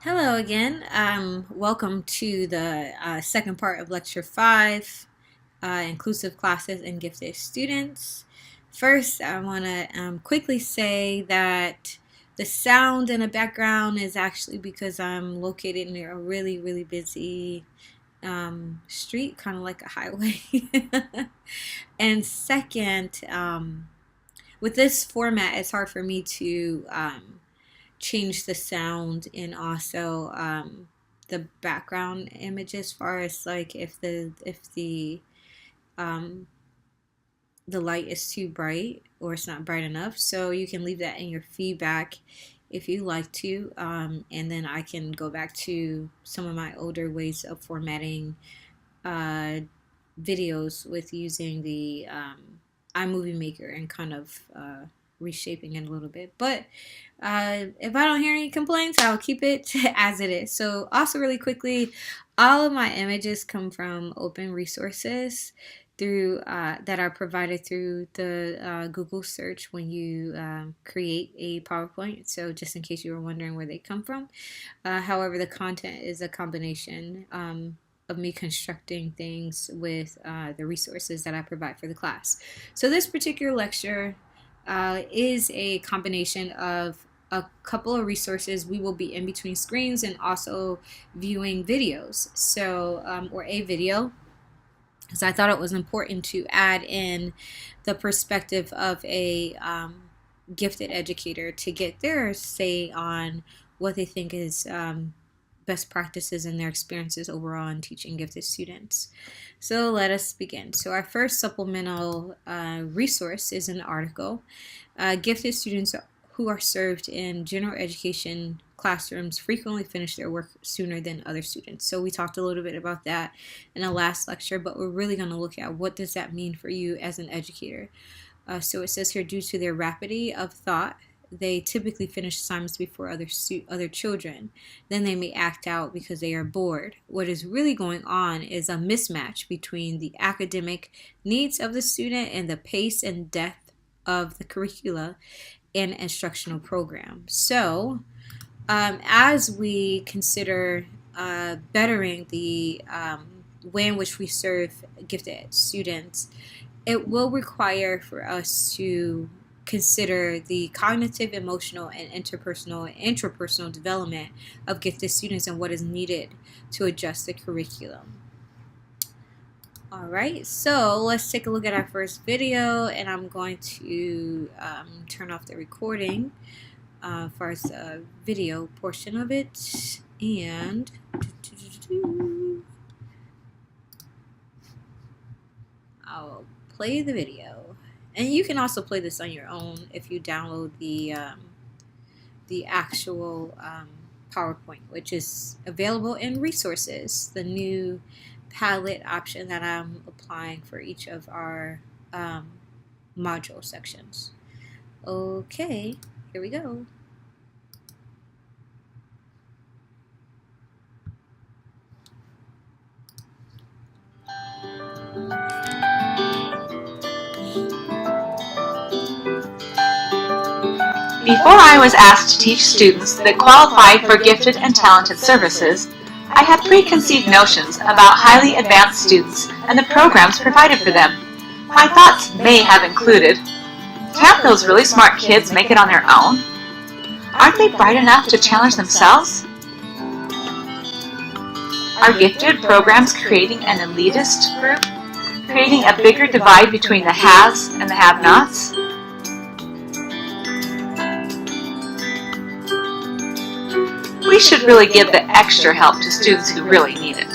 Hello again. Welcome to the second part of Lecture 5, Inclusive Classes and Gifted Students. First, I want to quickly say that the sound in the background is actually because I'm located near a really busy street, kind of like a highway. And second, with this format, it's hard for me to change the sound and also the background image as far as like um, the light is too bright or it's not bright enough. So you can leave that in your feedback if you like to, and then I can go back to some of my older ways of formatting uh, videos with using the iMovie Maker and kind of reshaping it a little bit. But if I don't hear any complaints, I'll keep it as it is. So also really quickly, all of my images come from open resources through that are provided through the Google search when you create a PowerPoint. So just in case you were wondering where they come from. However, the content is a combination of me constructing things with the resources that I provide for the class. So this particular lecture is a combination of a couple of resources. We will be in between screens and also viewing videos. So, or a video, because I thought it was important to add in the perspective of a gifted educator to get their say on what they think is best practices and their experiences overall in teaching gifted students. So let us begin. So our first supplemental resource is an article. Gifted students who are served in general education classrooms frequently finish their work sooner than other students. So we talked a little bit about that in the last lecture, but we're really going to look at what does that mean for you as an educator. So it says here, due to their rapidity of thought, they typically finish assignments before other children. Then they may act out because they are bored. What is really going on is a mismatch between the academic needs of the student and the pace and depth of the curricula and instructional program. So, as we consider bettering the way in which we serve gifted students, it will require for us to consider the cognitive, emotional, and intrapersonal development of gifted students and what is needed to adjust the curriculum. Alright, so let's take a look at our first video, and I'm going to turn off the recording as far as the video portion of it, and I'll play the video. And you can also play this on your own if you download the actual PowerPoint, which is available in resources, the new Padlet option that I'm applying for each of our module sections. Okay, here we go. Before I was asked to teach students that qualified for gifted and talented services, I had preconceived notions about highly advanced students and the programs provided for them. My thoughts may have included, can't those really smart kids make it on their own? Aren't they bright enough to challenge themselves? Are gifted programs creating an elitist group? Creating a bigger divide between the haves and the have-nots? We should really give the extra help to students who really need it.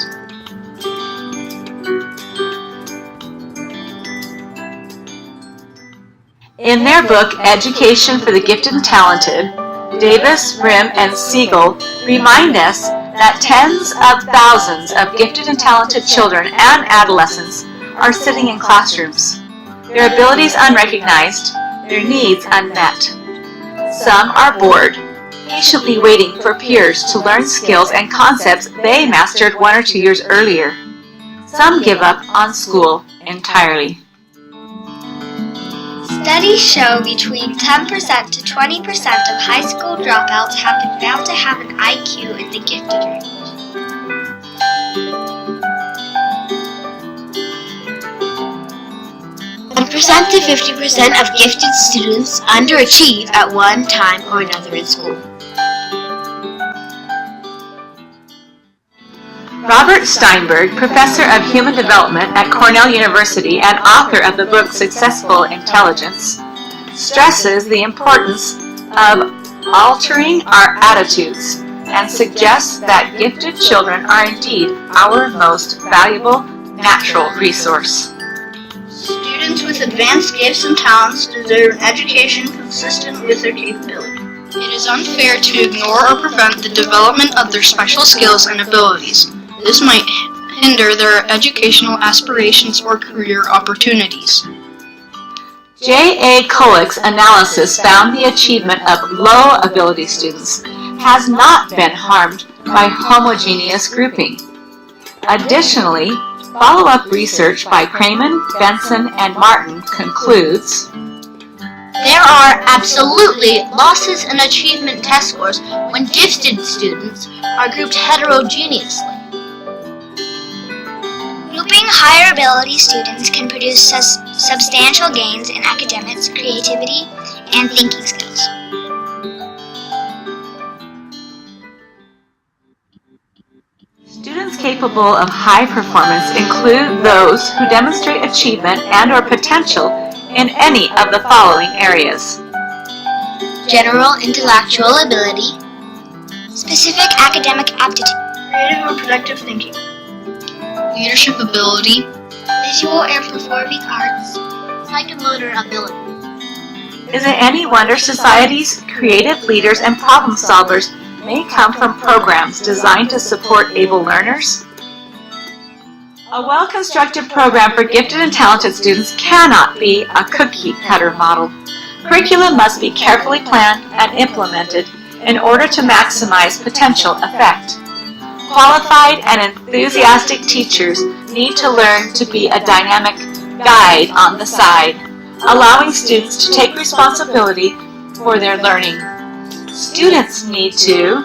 In their book, Education for the Gifted and Talented, Davis, Brim, and Siegel remind us that tens of thousands of gifted and talented children and adolescents are sitting in classrooms, their abilities unrecognized, their needs unmet. Some are bored, patiently waiting for peers to learn skills and concepts they mastered 1 or 2 years earlier. Some give up on school entirely. Studies show between 10% to 20% of high school dropouts have been found to have an IQ in the gifted range. Percent to 50% of gifted students underachieve at one time or another in school. Robert Steinberg, professor of human development at Cornell University and author of the book Successful Intelligence, stresses the importance of altering our attitudes and suggests that gifted children are indeed our most valuable natural resource. Students with advanced gifts and talents deserve an education consistent with their capability. It is unfair to ignore or prevent the development of their special skills and abilities. This might hinder their educational aspirations or career opportunities. J.A. Kulik's analysis found the achievement of low-ability students has not been harmed by homogeneous grouping. Additionally, follow-up research by Cramen, Benson, and Martin concludes, there are absolutely losses in achievement test scores when gifted students are grouped heterogeneously. Grouping higher ability students can produce substantial gains in academics, creativity, and thinking skills. Students capable of high performance include those who demonstrate achievement and/or potential in any of the following areas: general intellectual ability, specific academic aptitude, Creative or productive thinking, leadership ability, visual and performing arts, psychomotor ability. Is it any wonder society's creative leaders and problem solvers may come from programs designed to support able learners? A well-constructed program for gifted and talented students cannot be a cookie-cutter model. Curriculum must be carefully planned and implemented in order to maximize potential effect. Qualified and enthusiastic teachers need to learn to be a dynamic guide on the side, allowing students to take responsibility for their learning. Students need to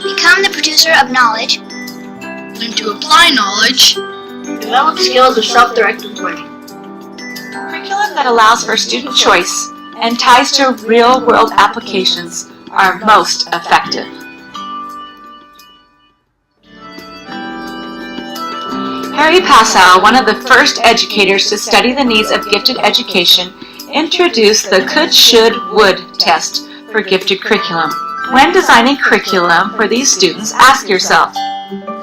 become the producer of knowledge, learn to apply knowledge, develop skills of self-directed learning. curriculum that allows for student choice and ties to real-world applications are most effective. Harry Passow, one of the first educators to study the needs of gifted education, introduced the could, should, would test for gifted curriculum. When designing curriculum for these students, ask yourself,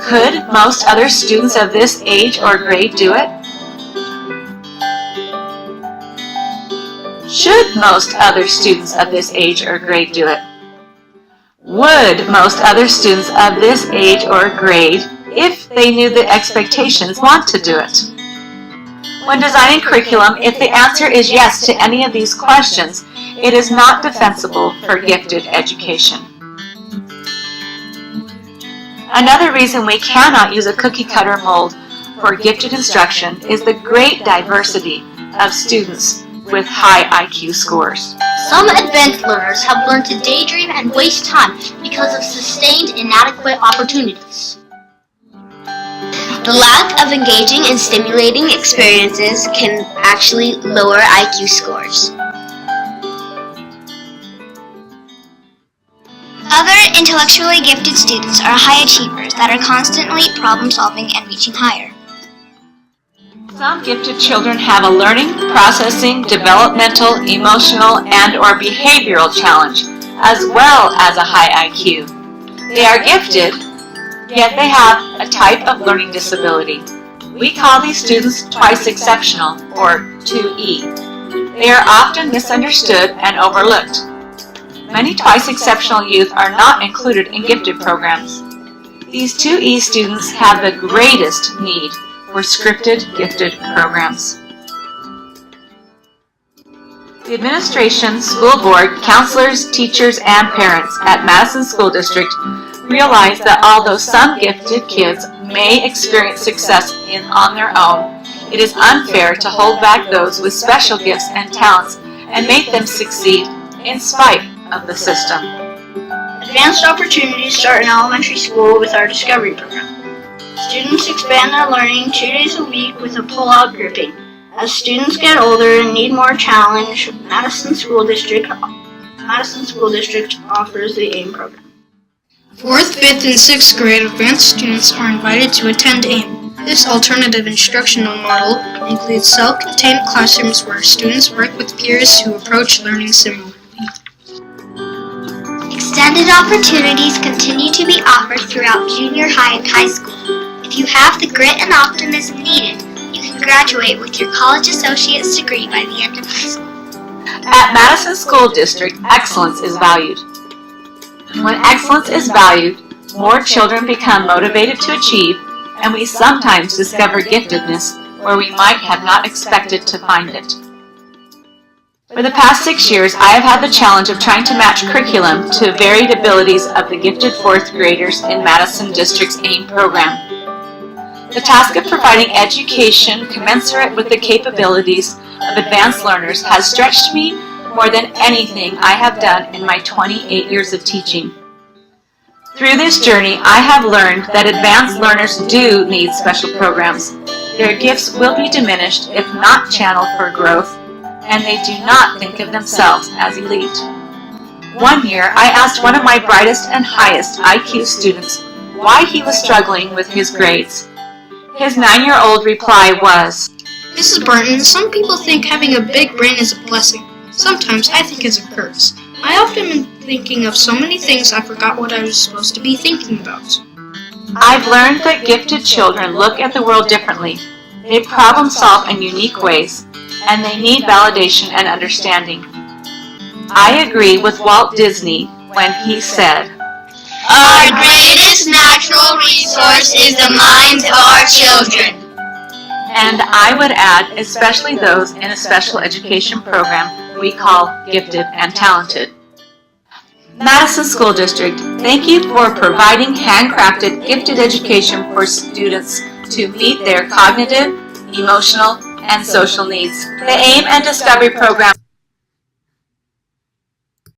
could most other students of this age or grade do it? Should most other students of this age or grade do it? Would most other students of this age or grade, if they knew the expectations, want to do it? When designing curriculum, if the answer is yes to any of these questions, it is not defensible for gifted education. Another reason we cannot use a cookie-cutter mold for gifted instruction is the great diversity of students with high IQ scores. Some advanced learners have learned to daydream and waste time because of sustained inadequate opportunities. The lack of engaging and stimulating experiences can actually lower IQ scores. Other intellectually gifted students are high achievers that are constantly problem-solving and reaching higher. Some gifted children have a learning, processing, developmental, emotional, and/or behavioral challenge, as well as a high IQ. They are gifted, yet they have a type of learning disability. We call these students twice exceptional, or 2E. They are often misunderstood and overlooked. Many twice exceptional youth are not included in gifted programs. These 2E students have the greatest need for scripted gifted programs. The administration, school board, counselors, teachers, and parents at Madison School District realize that although some gifted kids may experience success on their own, It is unfair to hold back those with special gifts and talents and make them succeed in spite of the system. Advanced opportunities start in elementary school with our Discovery program. Students expand their learning 2 days a week with a pull-out grouping. As students get older and need more challenge, Madison School District offers the AIM program. 4th, 5th, and 6th grade advanced students are invited to attend AIM. This alternative instructional model includes self-contained classrooms where students work with peers who approach learning similarly. Extended opportunities continue to be offered throughout junior high and high school. If you have the grit and optimism needed, you can graduate with your college associate's degree by the end of high school. At Madison School District, excellence is valued. When excellence is valued, more children become motivated to achieve, and we sometimes discover giftedness where we might have not expected to find it. For the past 6 years, I have had the challenge of trying to match curriculum to varied abilities of the gifted 4th graders in Madison District's AIM program. The task of providing education commensurate with the capabilities of advanced learners has stretched me more than anything I have done in my 28 years of teaching. Through this journey, I have learned that advanced learners do need special programs. Their gifts will be diminished if not channeled for growth, and they do not think of themselves as elite. One year, I asked one of my brightest and highest IQ students why he was struggling with his grades. His 9-year-old reply was, Mrs. Burton, some people think having a big brain is a blessing. Sometimes I think it's a curse. I often am thinking of so many things I forgot what I was supposed to be thinking about. I've learned that gifted children look at the world differently. They problem solve in unique ways, and they need validation and understanding. I agree with Walt Disney when he said, Our greatest natural resource is the minds of our children. And I would add, especially those in a special education program we call gifted and talented. Madison School District, thank you for providing handcrafted gifted education for students to meet their cognitive, emotional, and social needs. The AIM and Discovery program